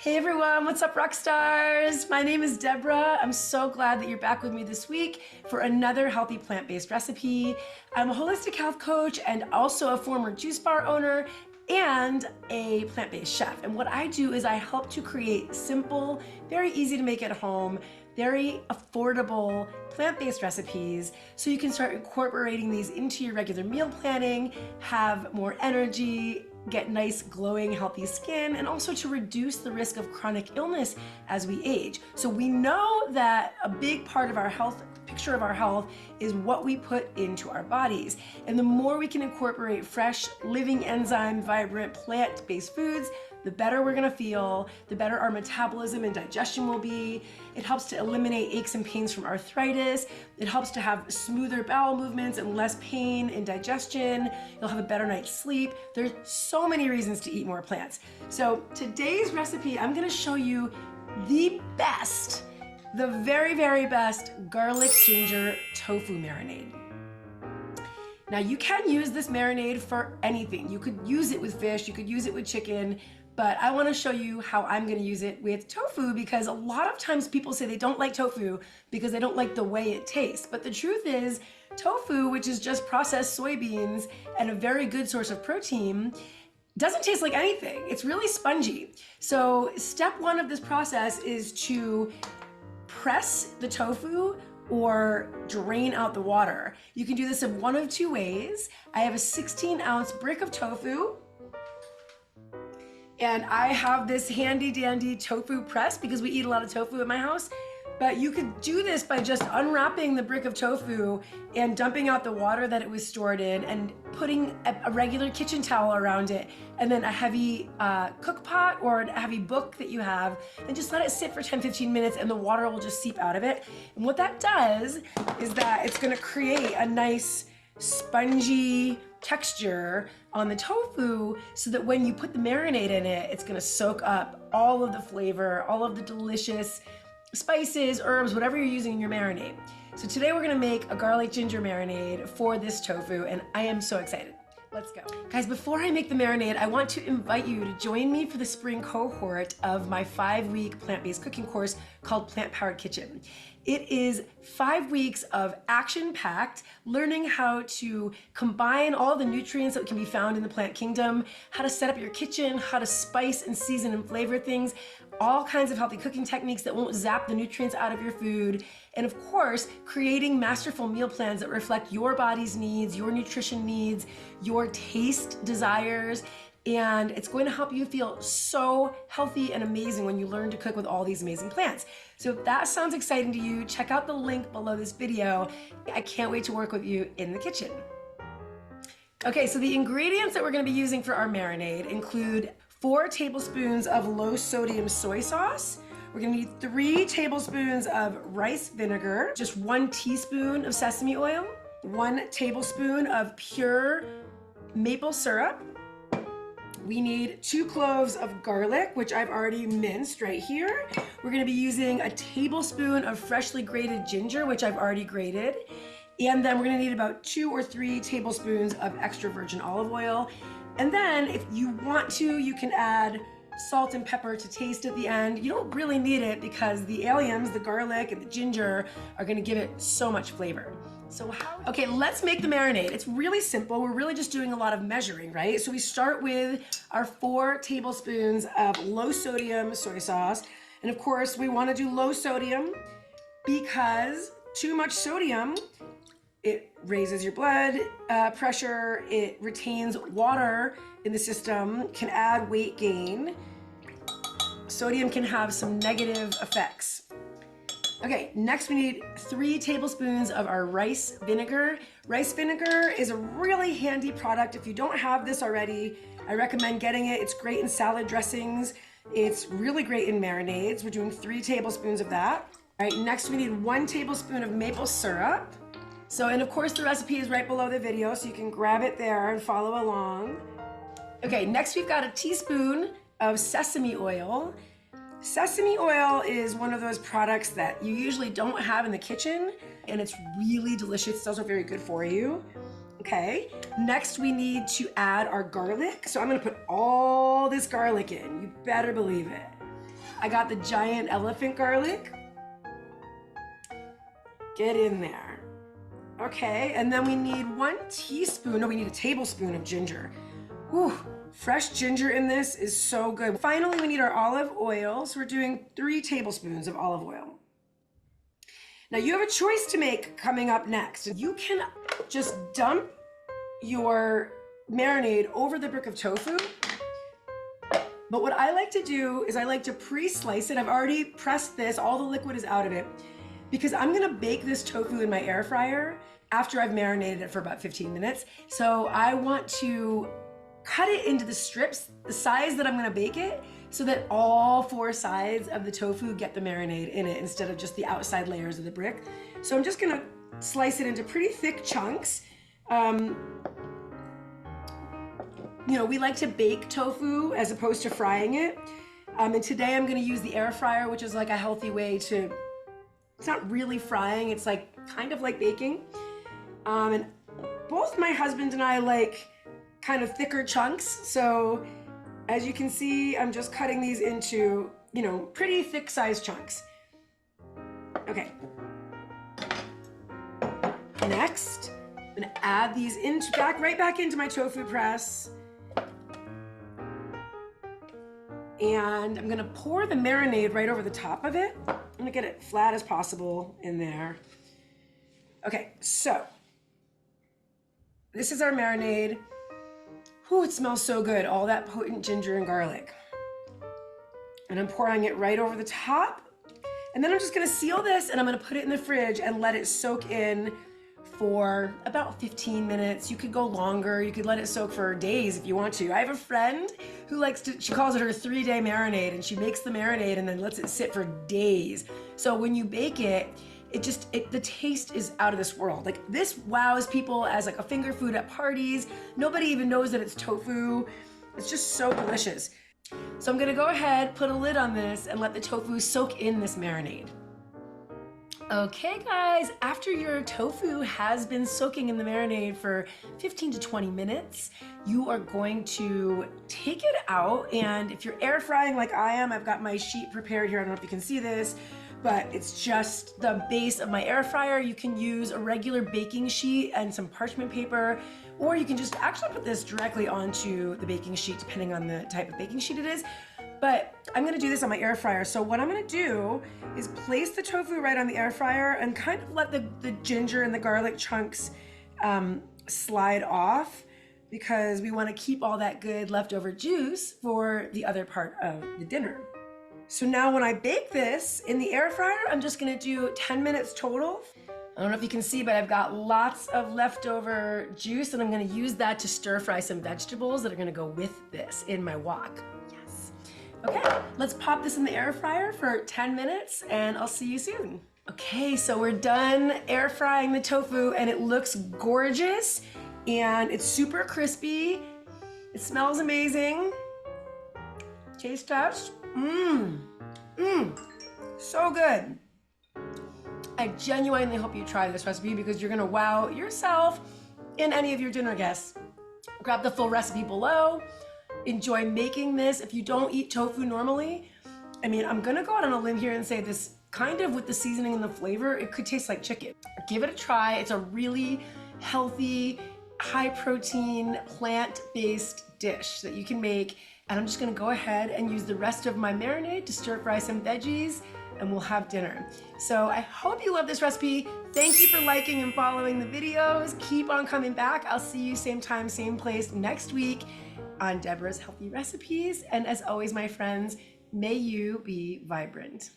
Hey everyone, what's up rock stars? My name is Deborah. I'm so glad that you're back with me this week for another healthy plant-based recipe. I'm a holistic health coach and also a former juice bar owner and a plant-based chef. And what I do is I help to create simple, very easy to make at home, very affordable plant-based recipes so you can start incorporating these into your regular meal planning, have more energy, get nice, glowing, healthy skin, and also to reduce the risk of chronic illness as we age. So we know that a big part of our health, picture of our health, is what we put into our bodies. And the more we can incorporate fresh, living enzyme, vibrant, plant-based foods, the better we're gonna feel, the better our metabolism and digestion will be. It helps to eliminate aches and pains from arthritis. It helps to have smoother bowel movements and less pain in digestion. You'll have a better night's sleep. There's so many reasons to eat more plants. So today's recipe, I'm gonna show you the best, the very, very best garlic ginger tofu marinade. Now you can use this marinade for anything. You could use it with fish, you could use it with chicken, but I wanna show you how I'm gonna use it with tofu because a lot of times people say they don't like tofu because they don't like the way it tastes. But the truth is, tofu, which is just processed soybeans and a very good source of protein, doesn't taste like anything. It's really spongy. So step one of this process is to press the tofu or drain out the water. You can do this in one of two ways. I have a 16-ounce brick of tofu, and I have this handy dandy tofu press because we eat a lot of tofu at my house. But you could do this by just unwrapping the brick of tofu and dumping out the water that it was stored in and putting a regular kitchen towel around it and then a heavy cook pot or a heavy book that you have, and just let it sit for 10-15 minutes and the water will just seep out of it. And what that does is that it's gonna create a nice spongy texture on the tofu so that when you put the marinade in it, it's gonna soak up all of the flavor, all of the delicious spices, herbs, whatever you're using in your marinade. So today we're gonna make a garlic ginger marinade for this tofu, and I am so excited. Let's go. Guys, before I make the marinade, I want to invite you to join me for the spring cohort of my 5-week plant-based cooking course called Plant Powered Kitchen. It is 5 weeks of action-packed, learning how to combine all the nutrients that can be found in the plant kingdom, how to set up your kitchen, how to spice and season and flavor things, all kinds of healthy cooking techniques that won't zap the nutrients out of your food, and of course, creating masterful meal plans that reflect your body's needs, your nutrition needs, your taste desires, and it's going to help you feel so healthy and amazing when you learn to cook with all these amazing plants. So if that sounds exciting to you, check out the link below this video. I can't wait to work with you in the kitchen. Okay, so the ingredients that we're gonna be using for our marinade include 4 tablespoons of low sodium soy sauce. We're gonna need 3 tablespoons of rice vinegar, just 1 teaspoon of sesame oil, 1 tablespoon of pure maple syrup. We need 2 cloves of garlic, which I've already minced right here. We're gonna be using a tablespoon of freshly grated ginger, which I've already grated. And then we're gonna need about 2 or 3 tablespoons of extra virgin olive oil. And then if you want to, you can add salt and pepper to taste at the end. You don't really need it because the alliums, the garlic and the ginger, are gonna give it so much flavor. So okay, let's make the marinade. It's really simple. We're really just doing a lot of measuring, right? So we start with our 4 tablespoons of low sodium soy sauce. And of course, we wanna do low sodium because too much sodium, it raises your blood pressure, it retains water in the system, can add weight gain. Sodium can have some negative effects. Okay, next we need 3 tablespoons of our rice vinegar. Rice vinegar is a really handy product. If you don't have this already, I recommend getting it. It's great in salad dressings. It's really great in marinades. We're doing 3 tablespoons of that. All right, next we need 1 tablespoon of maple syrup. So, and of course the recipe is right below the video, so you can grab it there and follow along. Okay, next we've got a teaspoon of sesame oil. Sesame oil is one of those products that you usually don't have in the kitchen, and it's really delicious. It's also very good for you. Okay, next we need to add our garlic. So I'm gonna put all this garlic in, you better believe it. I got the giant elephant garlic. Get in there. Okay, and then we need 1 teaspoon, no, we need a tablespoon of ginger. Whew, fresh ginger in this is so good. Finally, we need our olive oil. So we're doing 3 tablespoons of olive oil. Now you have a choice to make coming up next. You can just dump your marinade over the brick of tofu. But what I like to do is I like to pre-slice it. I've already pressed this, all the liquid is out of it, because I'm gonna bake this tofu in my air fryer after I've marinated it for about 15 minutes. So I want to cut it into the strips, the size that I'm gonna bake it, so that all 4 sides of the tofu get the marinade in it instead of just the outside layers of the brick. So I'm just gonna slice it into pretty thick chunks. You know, we like to bake tofu as opposed to frying it. And today I'm gonna use the air fryer, which is like a healthy way to, it's not really frying, it's like kind of like baking. And both my husband and I like kind of thicker chunks. So as you can see, I'm just cutting these into, you know, pretty thick sized chunks. Okay. Next, I'm gonna add these right back into my tofu press. And I'm gonna pour the marinade right over the top of it. I'm gonna get it flat as possible in there. Okay, so this is our marinade. Ooh, it smells so good, all that potent ginger and garlic. And I'm pouring it right over the top. And then I'm just gonna seal this and I'm gonna put it in the fridge and let it soak in for about 15 minutes. You could go longer. You could let it soak for days if you want to. I have a friend who likes to, she calls it her 3-day marinade, and she makes the marinade and then lets it sit for days. So when you bake it, the taste is out of this world. Like, this wows people as like a finger food at parties. Nobody even knows that it's tofu. It's just so delicious. So I'm gonna go ahead, put a lid on this and let the tofu soak in this marinade. Okay guys, after your tofu has been soaking in the marinade for 15 to 20 minutes, you are going to take it out, and if you're air frying like I am, I've got my sheet prepared here. I don't know if you can see this, but it's just the base of my air fryer. You can use a regular baking sheet and some parchment paper, or you can just actually put this directly onto the baking sheet depending on the type of baking sheet it is. But I'm gonna do this on my air fryer. So what I'm gonna do is place the tofu right on the air fryer and kind of let the ginger and the garlic chunks slide off, because we wanna keep all that good leftover juice for the other part of the dinner. So now when I bake this in the air fryer, I'm just gonna do 10 minutes total. I don't know if you can see, but I've got lots of leftover juice, and I'm gonna use that to stir fry some vegetables that are gonna go with this in my wok. Okay, let's pop this in the air fryer for 10 minutes and I'll see you soon. Okay, so we're done air frying the tofu and it looks gorgeous and it's super crispy. It smells amazing. Taste test. So good. I genuinely hope you try this recipe because you're gonna wow yourself and any of your dinner guests. Grab the full recipe below. Enjoy making this. If you don't eat tofu normally, I mean, I'm gonna go out on a limb here and say this kind of, with the seasoning and the flavor, it could taste like chicken. Give it a try. It's a really healthy, high protein, plant-based dish that you can make. And I'm just gonna go ahead and use the rest of my marinade to stir fry some veggies and we'll have dinner. So I hope you love this recipe. Thank you for liking and following the videos. Keep on coming back. I'll see you same time, same place next week on Deborah's Healthy Recipes. And as always, my friends, may you be vibrant.